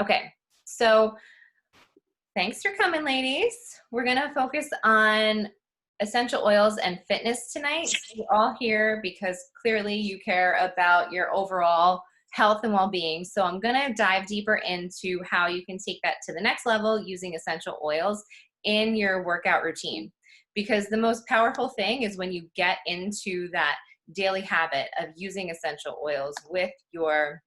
Okay, so thanks for coming, ladies. We're gonna focus on essential oils and fitness tonight. So you're all here because clearly you care about your overall health and well-being. So I'm gonna dive deeper into how you can take that to the next level using essential oils in your workout routine. Because the most powerful thing is when you get into that daily habit of using essential oils with your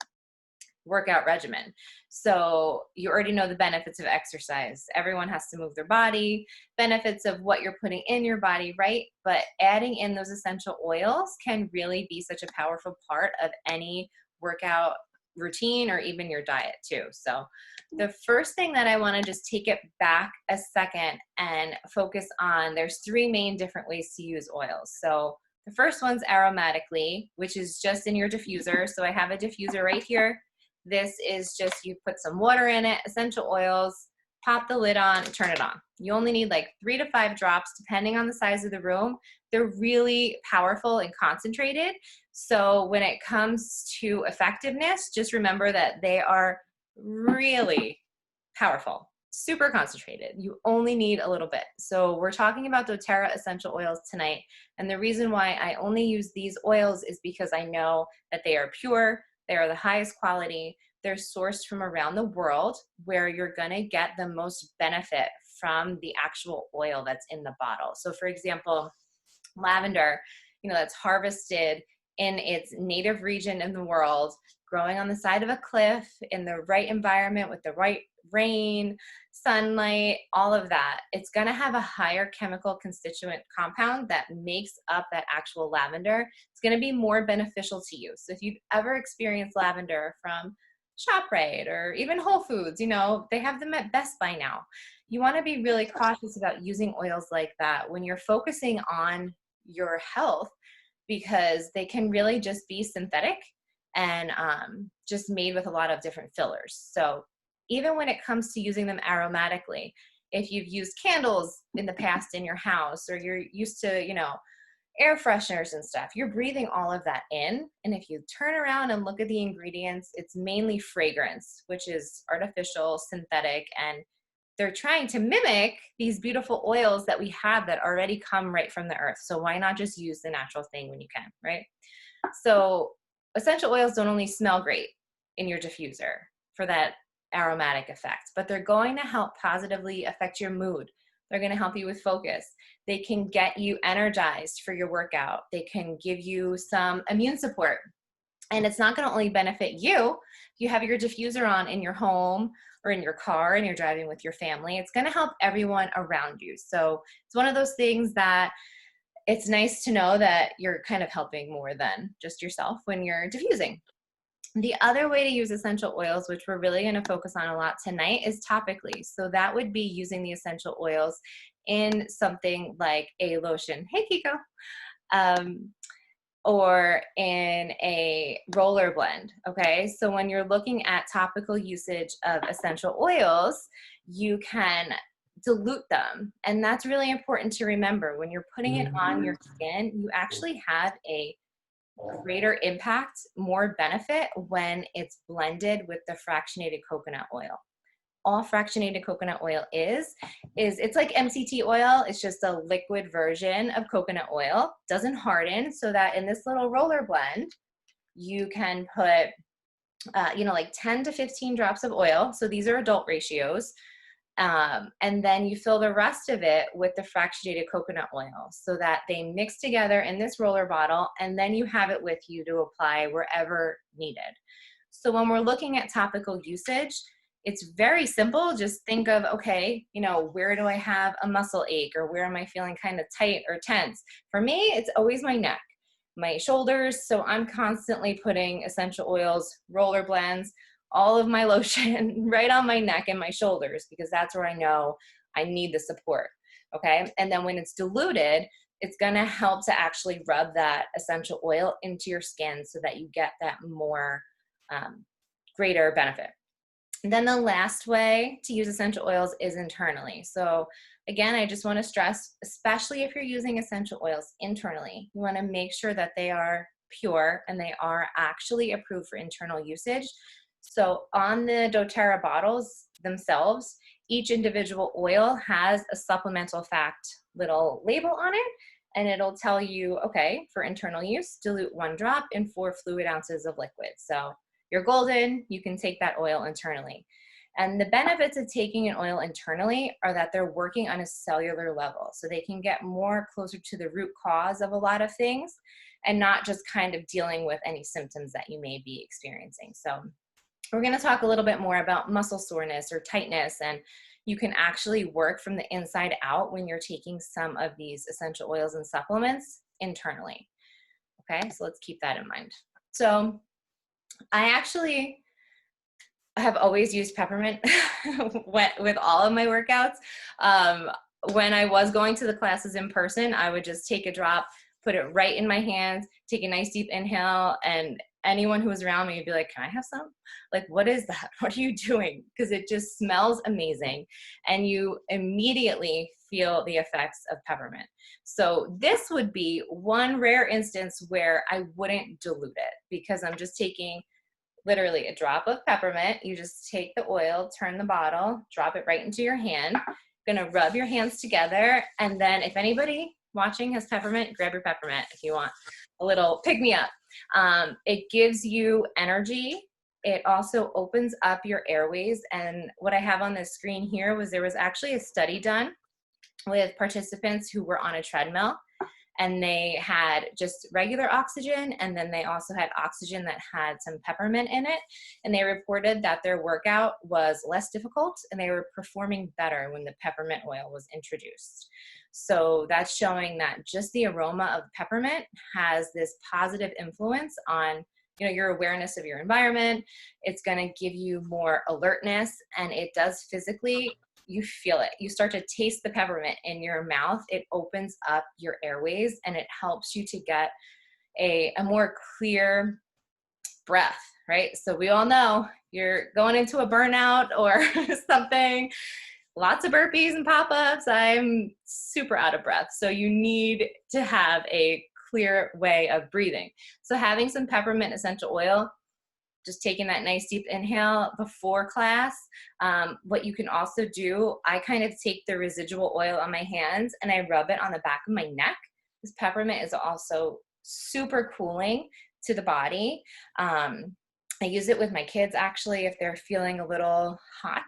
workout regimen. So you already know the benefits of exercise. Everyone has to move their body, benefits of what you're putting in your body, right? But adding in those essential oils can really be such a powerful part of any workout routine or even your diet too. So the first thing that I want to just take it back a second and focus on, there's three main different ways to use oils. So the first one's aromatically, which is just in your diffuser. So I have a diffuser right here. This is just, you put some water in it, essential oils, pop the lid on, and turn it on. You only need like 3 to 5 drops depending on the size of the room. They're really powerful and concentrated. So when it comes to effectiveness, just remember that they are really powerful, super concentrated. You only need a little bit. So we're talking about doTERRA essential oils tonight. And the reason why I only use these oils is because I know that they are pure, they are the highest quality. They're sourced from around the world where you're going to get the most benefit from the actual oil that's in the bottle. So for example, lavender, that's harvested in its native region in the world, growing on the side of a cliff in the right environment with the right rain, sunlight, all of that. It's going to have a higher chemical constituent compound that makes up that actual lavender. It's going to be more beneficial to you. So if you've ever experienced lavender from ShopRite or even Whole Foods, they have them at Best Buy now. You want to be really cautious about using oils like that when you're focusing on your health, because they can really just be synthetic and just made with a lot of different fillers. So even when it comes to using them aromatically, if you've used candles in the past in your house, or you're used to, air fresheners and stuff, you're breathing all of that in. And if you turn around and look at the ingredients, it's mainly fragrance, which is artificial, synthetic, and they're trying to mimic these beautiful oils that we have that already come right from the earth. So why not just use the natural thing when you can, right? So essential oils don't only smell great in your diffuser for that aromatic effect, but they're going to help positively affect your mood. They're going to help you with focus. They can get you energized for your workout. They can give you some immune support. And it's not going to only benefit you. If you have your diffuser on in your home or in your car and you're driving with your family, it's going to help everyone around you. So it's one of those things that it's nice to know that you're kind of helping more than just yourself when you're diffusing. The other way to use essential oils, which we're really going to focus on a lot tonight, is topically. So that would be using the essential oils in something like a lotion. Hey, Kiko. Or in a roller blend, okay? So when you're looking at topical usage of essential oils, you can dilute them. And that's really important to remember. When you're putting it on your skin, you actually have a greater impact, more benefit when it's blended with the fractionated coconut oil. All fractionated coconut oil is it's like MCT oil. It's just a liquid version of coconut oil. Doesn't harden, so that in this little roller blend, you can put, like 10 to 15 drops of oil. So these are adult ratios. And then you fill the rest of it with the fractionated coconut oil so that they mix together in this roller bottle, and then you have it with you to apply wherever needed. So when we're looking at topical usage, it's very simple. Just think of, okay, where do I have a muscle ache, or where am I feeling kind of tight or tense? For me, it's always my neck, my shoulders. So I'm constantly putting essential oils, roller blends, all of my lotion right on my neck and my shoulders, because that's where I know I need the support. Okay. And then when it's diluted, it's going to help to actually rub that essential oil into your skin so that you get that more greater benefit. And then the last way to use essential oils is internally. So again, I just want to stress, especially if you're using essential oils internally, you want to make sure that they are pure and they are actually approved for internal usage. So on the doTERRA bottles themselves, each individual oil has a supplemental fact little label on it, and it'll tell you, okay, for internal use, dilute 1 drop in 4 fluid ounces of liquid. So you're golden, you can take that oil internally. And the benefits of taking an oil internally are that they're working on a cellular level. So they can get more closer to the root cause of a lot of things and not just kind of dealing with any symptoms that you may be experiencing. So we're going to talk a little bit more about muscle soreness or tightness, and you can actually work from the inside out when you're taking some of these essential oils and supplements internally. Okay, so let's keep that in mind. So I actually have always used peppermint with all of my workouts. When I was going to the classes in person, I would just take a drop, put it right in my hands, take a nice deep inhale, and anyone who was around me would be like, can I have some? Like, what is that? What are you doing? Because it just smells amazing, and you immediately feel the effects of peppermint. So this would be one rare instance where I wouldn't dilute it, because I'm just taking literally a drop of peppermint. You just take the oil, turn the bottle, drop it right into your hand. Gonna rub your hands together, and then if anybody watching has peppermint, grab your peppermint if you want a little pick-me-up. It gives you energy. It also opens up your airways. And what I have on this screen here was there was actually a study done with participants who were on a treadmill, and they had just regular oxygen, and then they also had oxygen that had some peppermint in it, and they reported that their workout was less difficult and they were performing better when the peppermint oil was introduced. So that's showing that just the aroma of peppermint has this positive influence on, you know, your awareness of your environment. It's going to give you more alertness, and it does physically, you feel it. You start to taste the peppermint in your mouth. It opens up your airways, and it helps you to get a more clear breath, right? So we all know you're going into a burnout or something, lots of burpees and pop-ups. I'm super out of breath. So you need to have a clear way of breathing. So having some peppermint essential oil, just taking that nice deep inhale before class. What you can also do, I kind of take the residual oil on my hands and I rub it on the back of my neck. This peppermint is also super cooling to the body. I use it with my kids actually if they're feeling a little hot.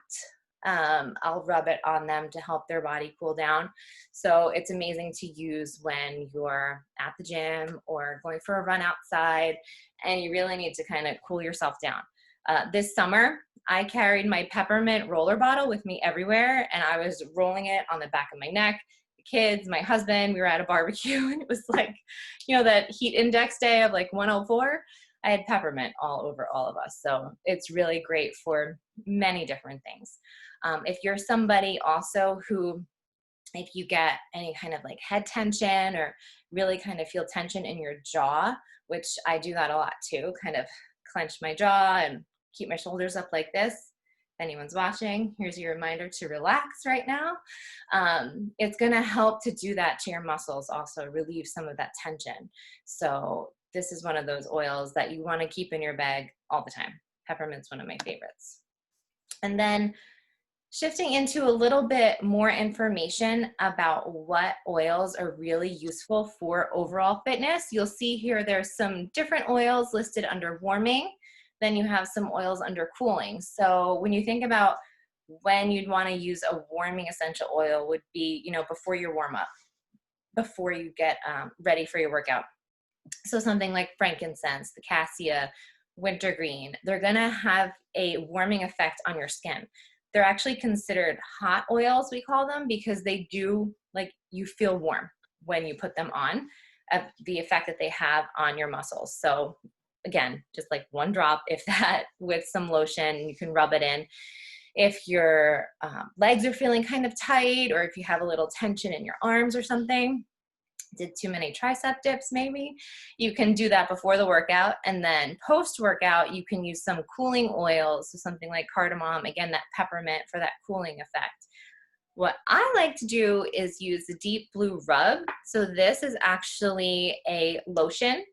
I'll rub it on them to help their body cool down. So it's amazing to use when you're at the gym or going for a run outside and you really need to kind of cool yourself down. This summer, I carried my peppermint roller bottle with me everywhere, and I was rolling it on the back of my neck. The kids, my husband, we were at a barbecue, and it was like, you know, that heat index day of like 104. I had peppermint all over all of us. So it's really great for many different things. If you're somebody also who, if you get any kind of like head tension or really kind of feel tension in your jaw, which I do that a lot too, kind of clench my jaw and keep my shoulders up like this. If anyone's watching, here's your reminder to relax right now. It's gonna help to do that to your muscles, also relieve some of that tension. So this is one of those oils that you wanna keep in your bag all the time. Peppermint's one of my favorites. And then shifting into a little bit more information about what oils are really useful for overall fitness. You'll see here there's some different oils listed under warming. Then you have some oils under cooling. So when you think about when you'd want to use a warming essential oil would be, you know, before your warm up, before you get ready for your workout. So something like frankincense, the cassia, wintergreen, they're gonna have a warming effect on your skin. They're actually considered hot oils, we call them, because they do, like, you feel warm when you put them on, the effect that they have on your muscles. So again, just like one drop, if that, with some lotion, you can rub it in. If your legs are feeling kind of tight, or if you have a little tension in your arms or something, did too many tricep dips maybe, you can do that before the workout. And then post-workout, you can use some cooling oils, so something like cardamom, again, that peppermint for that cooling effect. What I like to do is use the Deep Blue Rub. So this is actually a lotion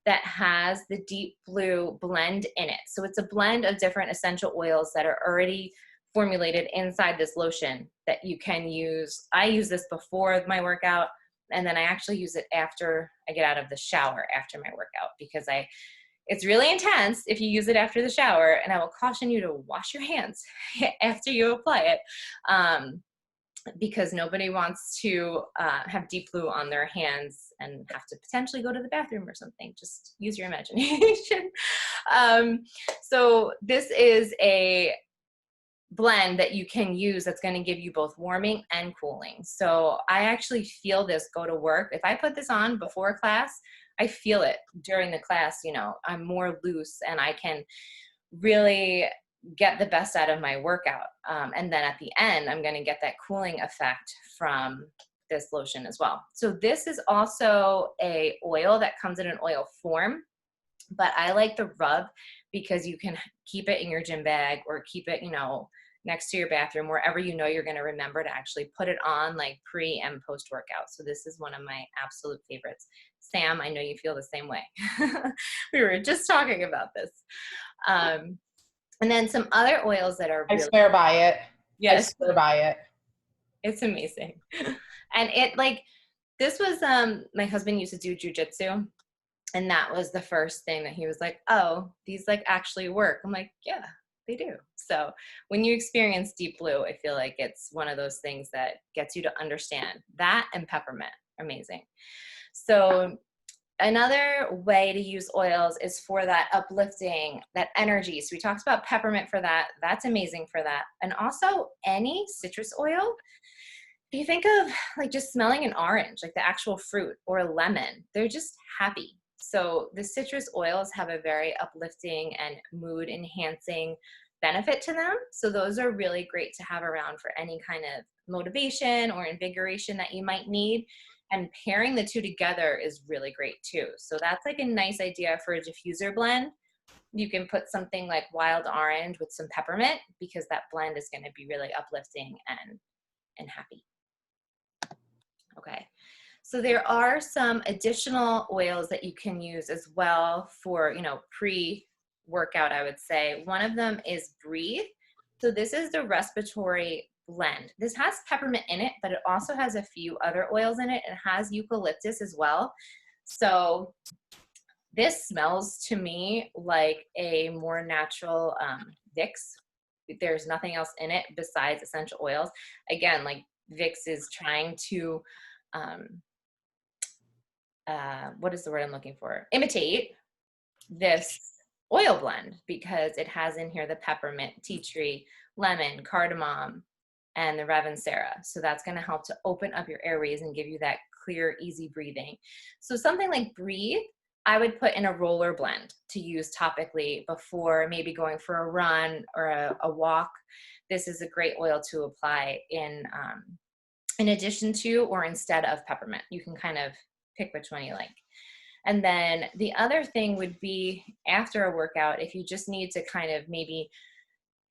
that has the deep blue blend in it. So it's a blend of different essential oils that are already formulated inside this lotion that you can use. I use this before my workout, and then I actually use it after I get out of the shower after my workout, because it's really intense if you use it after the shower, and I will caution you to wash your hands after you apply it. Because nobody wants to have deep blue on their hands and have to potentially go to the bathroom or something. Just use your imagination. So this is a blend that you can use that's going to give you both warming and cooling. So I actually feel this go to work. If I put this on before class, I feel it during the class. You know, I'm more loose and I can really get the best out of my workout. And then at the end, I'm going to get that cooling effect from this lotion as well. So this is also a oil that comes in an oil form, but I like the rub because you can keep it in your gym bag or keep it, you know, next to your bathroom, wherever you know you're going to remember to actually put it on, like pre and post workout. So this is one of my absolute favorites. Sam, I know you feel the same way. We were just talking about this. And then some other oils that are really— I swear by it. Yes. I swear by it. It's amazing. And it, like, this was, my husband used to do jujitsu, and that was the first thing that he was like, oh, these like actually work. I'm like, yeah, they do. So when you experience deep blue, I feel like it's one of those things that gets you to understand that, and peppermint, amazing. So another way to use oils is for that uplifting, that energy. So we talked about peppermint for that. That's amazing for that. And also any citrus oil. If you think of like just smelling an orange, like the actual fruit, or a lemon, they're just happy. So the citrus oils have a very uplifting and mood enhancing benefit to them. So those are really great to have around for any kind of motivation or invigoration that you might need. And pairing the two together is really great too. So that's like a nice idea for a diffuser blend. You can put something like wild orange with some peppermint, because that blend is going to be really uplifting and happy. Okay. So there are some additional oils that you can use as well for, you know, pre-workout, I would say. One of them is Breathe. So this is the respiratory blend. This has peppermint in it, but it also has a few other oils in it. It has eucalyptus as well. So this smells to me like a more natural Vicks. There's nothing else in it besides essential oils. Again, like Vicks is trying to, what is the word I'm looking for? Imitate this oil blend, because it has in here the peppermint, tea tree, lemon, cardamom, and the Ravensara. So that's going to help to open up your airways and give you that clear, easy breathing. So something like Breathe, I would put in a roller blend to use topically before maybe going for a run or a walk. This is a great oil to apply in addition to or instead of peppermint. You can kind of pick which one you like. And then the other thing would be after a workout, if you just need to kind of maybe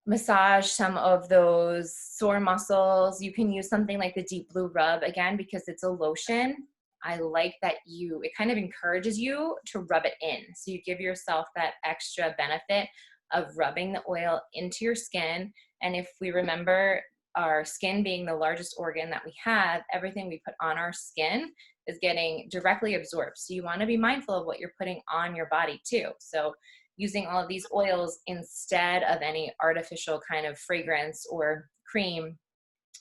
massage some of those sore muscles, you can use something like the Deep Blue Rub, again, because it's a lotion. I like that it kind of encourages you to rub it in. So you give yourself that extra benefit of rubbing the oil into your skin. And if we remember our skin being the largest organ that we have, everything we put on our skin is getting directly absorbed. So you want to be mindful of what you're putting on your body too. So using all of these oils instead of any artificial kind of fragrance or cream,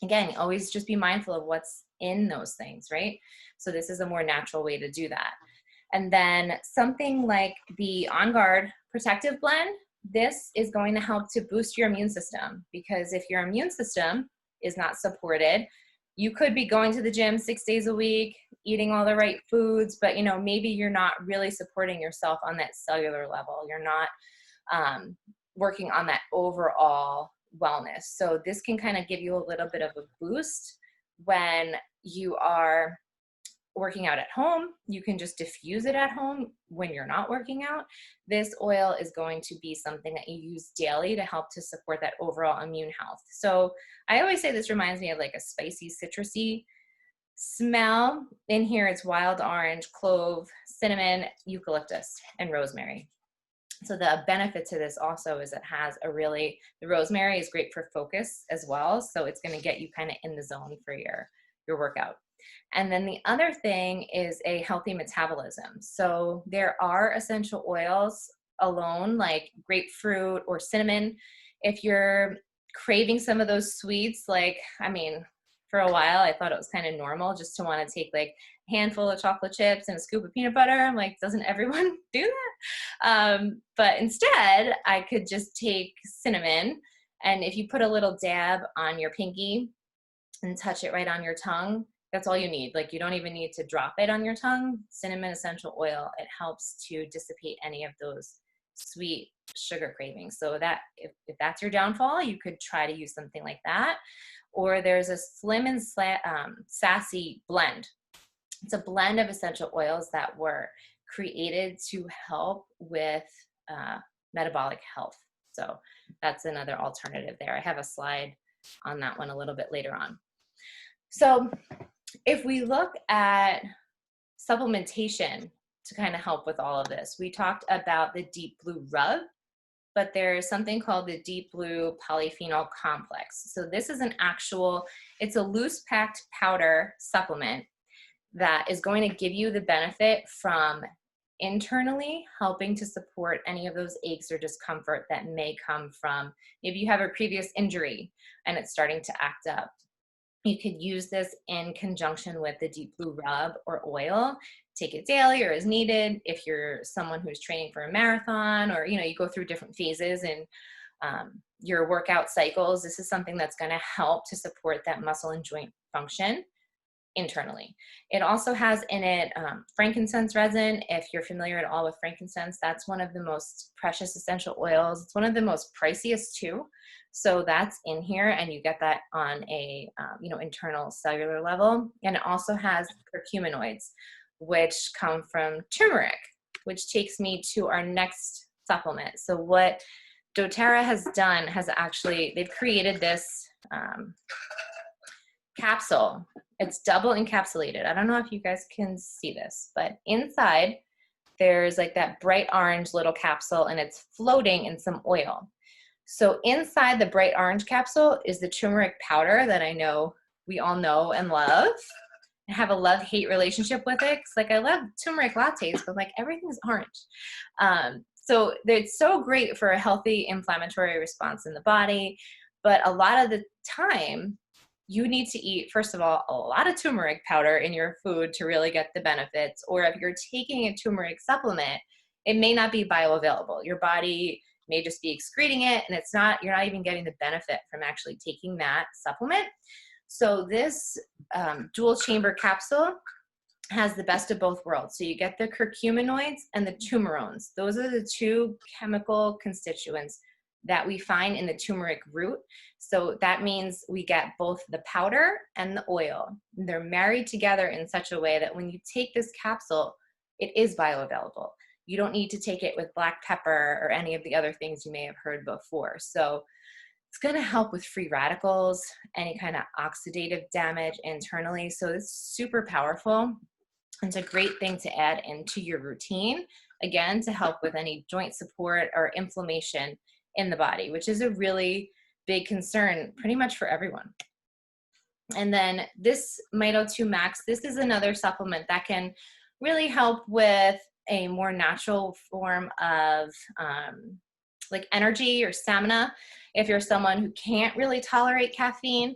again, always just be mindful of what's in those things, right? So this is a more natural way to do that. And then something like the On Guard Protective Blend, this is going to help to boost your immune system, because if your immune system is not supported, you could be going to the gym 6 days a week, eating all the right foods, but you know, maybe you're not really supporting yourself on that cellular level. You're not working on that overall wellness. So this can kind of give you a little bit of a boost when you are working out at home. You can just diffuse it at home when you're not working out. This oil is going to be something that you use daily to help to support that overall immune health. So I always say this reminds me of like a spicy, citrusy Smell in here, it's wild orange, clove, cinnamon, eucalyptus, and rosemary. So the benefit to this also is it has the rosemary is great for focus as well. So it's going to get you kind of in the zone for your workout. And then the other thing is a healthy metabolism. So there are essential oils alone, like grapefruit or cinnamon. If you're craving some of those sweets, for a while, I thought it was kind of normal just to want to take like a handful of chocolate chips and a scoop of peanut butter. I'm like, doesn't everyone do that? But instead, I could just take cinnamon, and if you put a little dab on your pinky and touch it right on your tongue, that's all you need. Like, you don't even need to drop it on your tongue. Cinnamon essential oil, it helps to dissipate any of those sweet sugar cravings. So that if that's your downfall, you could try to use something like that. Or there's a Slim and Sassy blend. It's a blend of essential oils that were created to help with metabolic health. So that's another alternative there. I have a slide on that one a little bit later on. So if we look at supplementation to kind of help with all of this, we talked about the deep blue rub, but there's something called the deep blue polyphenol complex. So this is it's a loose packed powder supplement that is going to give you the benefit from internally helping to support any of those aches or discomfort that may come from maybe you have a previous injury and it's starting to act up. You could use this in conjunction with the deep blue rub or oil. Take it daily or as needed. If you're someone who's training for a marathon, or you go through different phases in your workout cycles, this is something that's going to help to support that muscle and joint function internally. It also has in it frankincense resin. If you're familiar at all with frankincense, that's one of the most precious essential oils. It's one of the most priciest too. So that's in here, and you get that on a internal cellular level. And it also has curcuminoids, which come from turmeric, which takes me to our next supplement. So what doTERRA has done they've created this capsule. It's double encapsulated. I don't know if you guys can see this, but inside there's like that bright orange little capsule, and it's floating in some oil. So inside the bright orange capsule is the turmeric powder that I know we all know and love. I have a love-hate relationship with it. Cause I love turmeric lattes, but everything's orange. So it's so great for a healthy inflammatory response in the body. But a lot of the time, you need to eat, first of all, a lot of turmeric powder in your food to really get the benefits. Or if you're taking a turmeric supplement, it may not be bioavailable. Your body may just be excreting it, and you're not even getting the benefit from actually taking that supplement. So this dual chamber capsule has the best of both worlds. So you get the curcuminoids and the turmerones. Those are the two chemical constituents that we find in the turmeric root. So that means we get both the powder and the oil. They're married together in such a way that when you take this capsule, it is bioavailable. You don't need to take it with black pepper or any of the other things you may have heard before. So it's going to help with free radicals, any kind of oxidative damage internally. So it's super powerful. It's a great thing to add into your routine, again, to help with any joint support or inflammation in the body, which is a really big concern pretty much for everyone. And then this Mito 2 Max, this is another supplement that can really help with a more natural form of energy or stamina. If you're someone who can't really tolerate caffeine,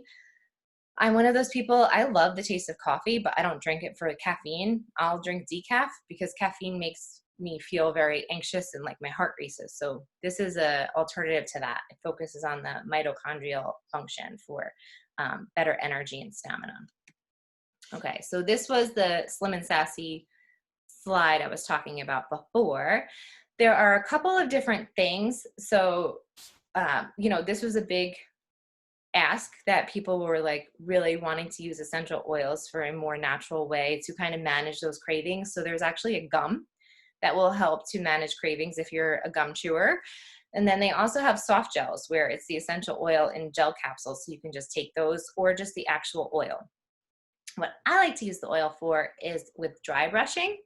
I'm one of those people, I love the taste of coffee, but I don't drink it for the caffeine. I'll drink decaf because caffeine makes me feel very anxious and my heart races. So this is an alternative to that. It focuses on the mitochondrial function for better energy and stamina. Okay, so this was the Slim and Sassy slide I was talking about before. There are a couple of different things. So, this was a big ask that people were really wanting to use essential oils for a more natural way to kind of manage those cravings. So there's actually a gum that will help to manage cravings if you're a gum chewer. And then they also have soft gels where it's the essential oil in gel capsules. So you can just take those or just the actual oil. What I like to use the oil for is with dry brushing.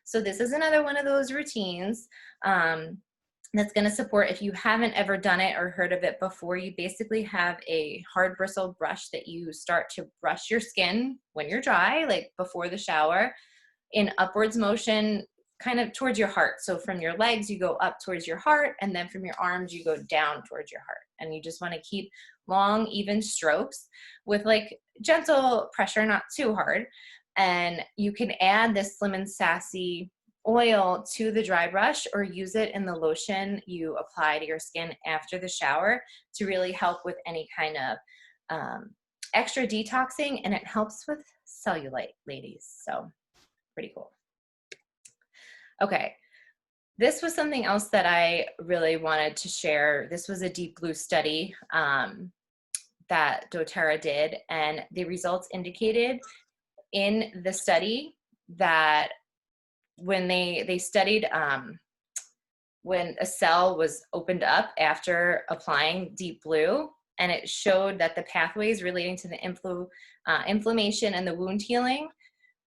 So this is another one of those routines that's going to support, if you haven't ever done it or heard of it before, you basically have a hard bristle brush that you start to brush your skin when you're dry, like before the shower, in upwards motion, kind of towards your heart. So from your legs, you go up towards your heart, and then from your arms, you go down towards your heart. And you just want to keep long, even strokes with like gentle pressure, not too hard. And you can add this Slim and Sassy oil to the dry brush, or use it in the lotion you apply to your skin after the shower to really help with any kind of extra detoxing. And it helps with cellulite, ladies. So pretty cool. Okay, this was something else that I really wanted to share. This was a Deep Blue study that doTERRA did, and the results indicated in the study that when they studied when a cell was opened up after applying Deep Blue, and it showed that the pathways relating to the inflammation and the wound healing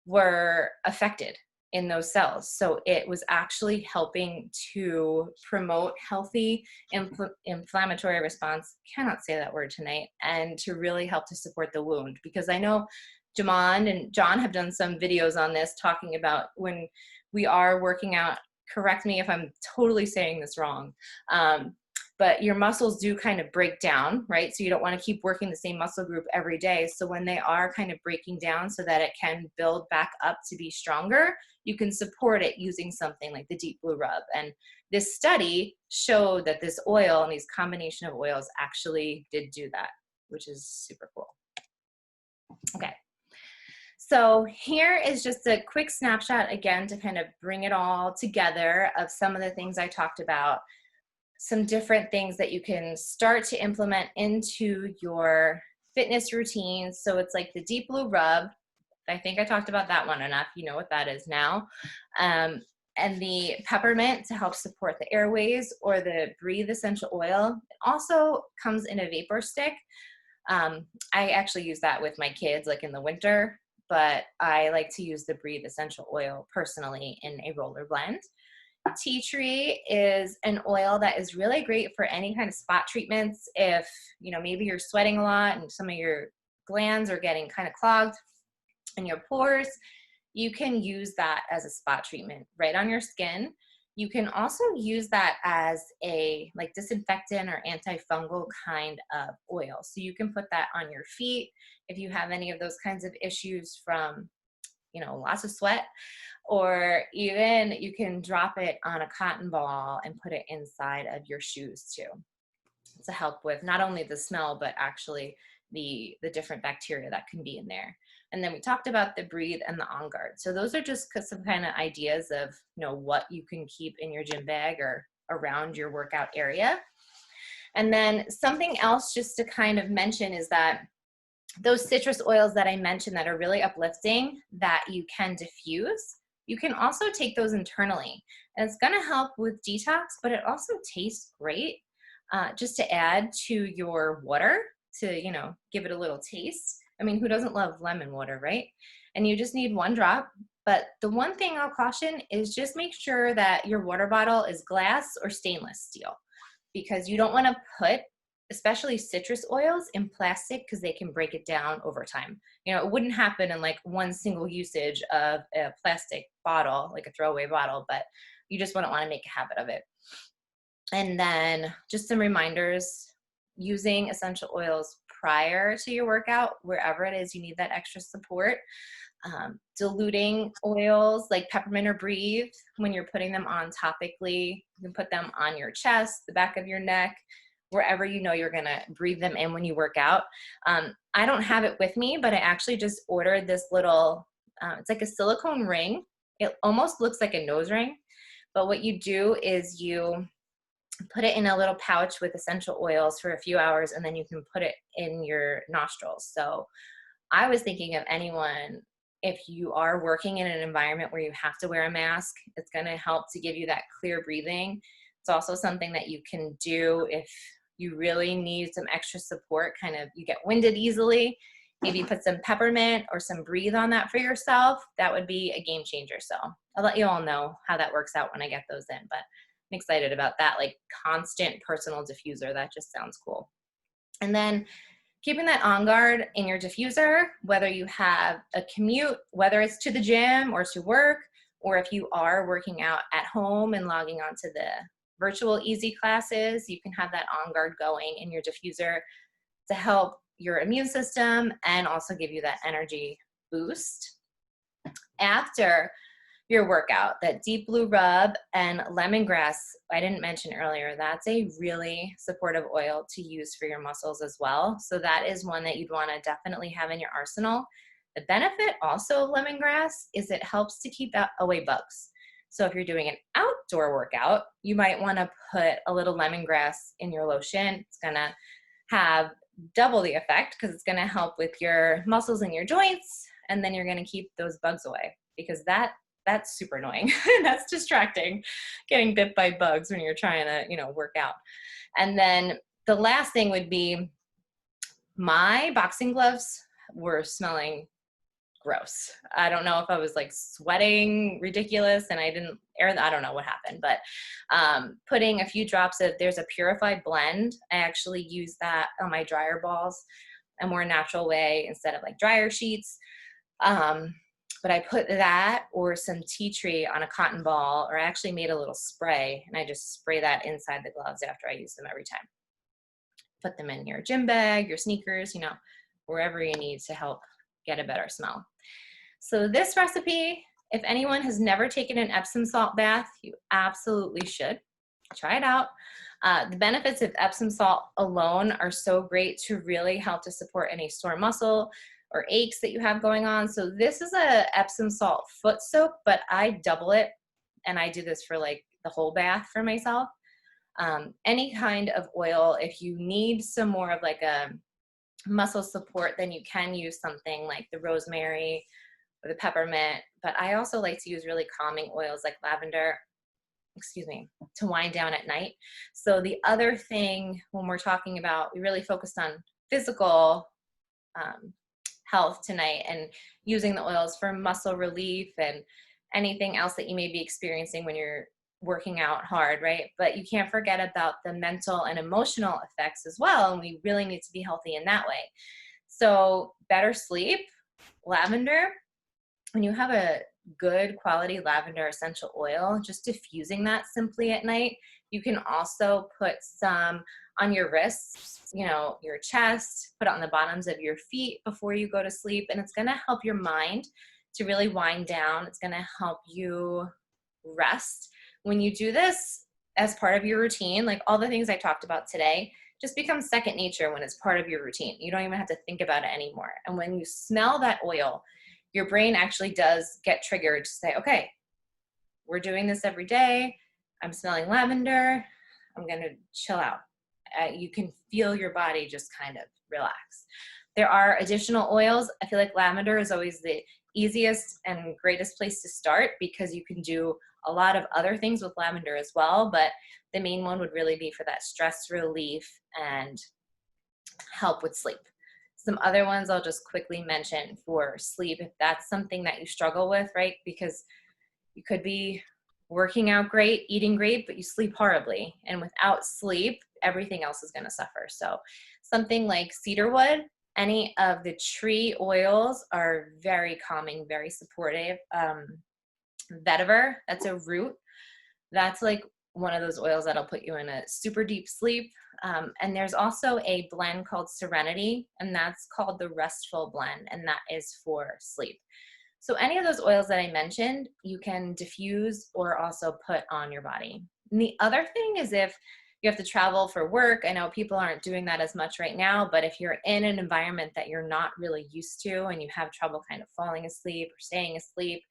were affected in those cells. So it was actually helping to promote healthy inflammatory response, cannot say that word tonight, and to really help to support the wound. Because I know Jamon and John have done some videos on this, talking about when we are working out, correct me if I'm totally saying this wrong, but your muscles do kind of break down, right? So you don't want to keep working the same muscle group every day. So when they are kind of breaking down so that it can build back up to be stronger, you can support it using something like the Deep Blue Rub. And this study showed that this oil and these combination of oils actually did do that, which is super cool. Okay. So here is just a quick snapshot again to kind of bring it all together of some of the things I talked about. Some different things that you can start to implement into your fitness routines. So it's like the Deep Blue Rub. I think I talked about that one enough. You know what that is now. And the Peppermint to help support the airways, or the Breathe essential oil. It also comes in a vapor stick. I actually use that with my kids, like in the winter, but I like to use the Breathe essential oil personally in a roller blend. Tea tree is an oil that is really great for any kind of spot treatments. If, you know, maybe you're sweating a lot and some of your glands are getting kind of clogged in your pores, you can use that as a spot treatment right on your skin. You can also use that as a like disinfectant or antifungal kind of oil. So you can put that on your feet if you have any of those kinds of issues from, you know, lots of sweat, or even you can drop it on a cotton ball and put it inside of your shoes too, to help with not only the smell, but actually the different bacteria that can be in there. And then we talked about the Breathe and the On Guard. So those are just some kind of ideas of, you know, what you can keep in your gym bag or around your workout area. And then something else just to kind of mention is that those citrus oils that I mentioned that are really uplifting, that you can diffuse, you can also take those internally. And it's going to help with detox, but it also tastes great just to add to your water to, you know, give it a little taste. I mean, who doesn't love lemon water, right? And you just need one drop. But the one thing I'll caution is just make sure that your water bottle is glass or stainless steel, because you don't want to put especially citrus oils in plastic, because they can break it down over time. You know, it wouldn't happen in like one single usage of a plastic bottle, like a throwaway bottle, but you just wouldn't want to make a habit of it. And then just some reminders, using essential oils prior to your workout, wherever it is you need that extra support. Diluting oils like Peppermint or Breathe, when you're putting them on topically, you can put them on your chest, the back of your neck, wherever you know you're gonna breathe them in when you work out. I don't have it with me, but I actually just ordered this little, it's like a silicone ring. It almost looks like a nose ring, but what you do is you put it in a little pouch with essential oils for a few hours, and then you can put it in your nostrils. So I was thinking of anyone, if you are working in an environment where you have to wear a mask, it's gonna help to give you that clear breathing. It's also something that you can do if you really need some extra support, kind of you get winded easily. maybe put some peppermint or some breathe on that for yourself. That would be a game changer. So I'll let you all know how that works out when I get those in, but I'm excited about that, like constant personal diffuser. That just sounds cool. And then keeping that on guard in your diffuser, whether you have a commute, whether it's to the gym or to work, or if you are working out at home and logging on to the virtual easy classes, you can have that on guard going in your diffuser to help your immune system and also give you that energy boost. After your workout, that deep blue rub and lemongrass, I didn't mention earlier, that's a really supportive oil to use for your muscles as well. So that is one that you'd want to definitely have in your arsenal. The benefit also of lemongrass is it helps to keep away bugs. So if you're doing an outdoor workout, you might want to put a little lemongrass in your lotion. It's going to have double the effect because it's going to help with your muscles and your joints, and then you're going to keep those bugs away, because that's super annoying. That's distracting, getting bit by bugs when you're trying to, work out. And then the last thing would be, my boxing gloves were smelling gross. I don't know if I was like sweating ridiculous and I didn't air, I don't know what happened, but putting a few drops of, there's a purified blend. I actually use that on my dryer balls, a more natural way instead of like dryer sheets. But I put that or some tea tree on a cotton ball, or I actually made a little spray and I just spray that inside the gloves after I use them every time. Put them in your gym bag, your sneakers, wherever you need to help get a better smell. So this recipe, if anyone has never taken an Epsom salt bath, you absolutely should. Try it out. The benefits of Epsom salt alone are so great to really help to support any sore muscle or aches that you have going on. So this is a Epsom salt foot soak, but I double it and I do this for like the whole bath for myself. Any kind of oil, if you need some more of like a muscle support, then you can use something like the rosemary or the peppermint, but I also like to use really calming oils like lavender, to wind down at night. So the other thing when we're talking about, we really focused on physical health tonight and using the oils for muscle relief and anything else that you may be experiencing when you're working out hard, right? But you can't forget about the mental and emotional effects as well. And we really need to be healthy in that way. So better sleep, lavender, when you have a good quality lavender essential oil, just diffusing that simply at night. You can also put some on your wrists, your chest, put it on the bottoms of your feet before you go to sleep. And it's going to help your mind to really wind down. It's going to help you rest. When you do this as part of your routine, like all the things I talked about today, just becomes second nature when it's part of your routine. You don't even have to think about it anymore. And when you smell that oil, your brain actually does get triggered to say, okay, we're doing this every day. I'm smelling lavender. I'm going to chill out. You can feel your body just kind of relax. There are additional oils. I feel like lavender is always the easiest and greatest place to start because you can do a lot of other things with lavender as well, but the main one would really be for that stress relief and help with sleep. Some other ones I'll just quickly mention for sleep, if that's something that you struggle with, right? Because you could be working out great, eating great, but you sleep horribly. And without sleep, everything else is going to suffer. So something like cedarwood, any of the tree oils are very calming, very supportive. Vetiver, that's a root. That's like one of those oils that'll put you in a super deep sleep. And there's also a blend called Serenity, and that's called the Restful Blend, and that is for sleep. So any of those oils that I mentioned, you can diffuse or also put on your body. And the other thing is if you have to travel for work, I know people aren't doing that as much right now, but if you're in an environment that you're not really used to and you have trouble kind of falling asleep or staying asleep,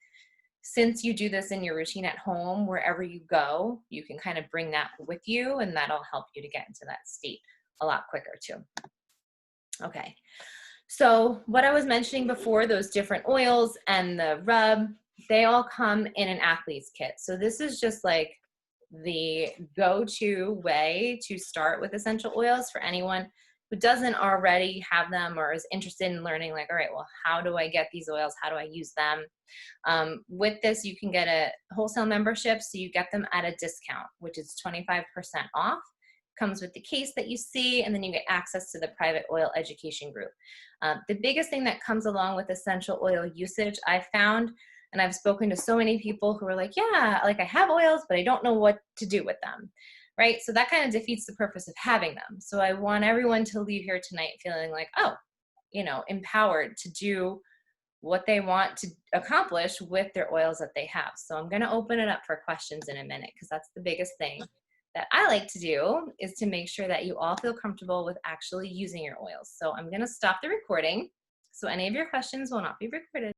since you do this in your routine at home, wherever you go, you can kind of bring that with you, and that'll help you to get into that state a lot quicker too. Okay, so what I was mentioning before, those different oils and the rub, they all come in an athlete's kit. So this is just like the go-to way to start with essential oils for anyone who doesn't already have them or is interested in learning, like, all right, well, how do I get these oils? How do I use them? With this, you can get a wholesale membership, so you get them at a discount, which is 25% off. Comes with the case that you see, and then you get access to the private oil education group. The biggest thing that comes along with essential oil usage, I found, and I've spoken to so many people who are like, yeah, like I have oils, but I don't know what to do with them, right? So that kind of defeats the purpose of having them. So I want everyone to leave here tonight feeling like, oh, you know, empowered to do what they want to accomplish with their oils that they have. So I'm going to open it up for questions in a minute, because that's the biggest thing that I like to do, is to make sure that you all feel comfortable with actually using your oils. So I'm going to stop the recording, so any of your questions will not be recorded.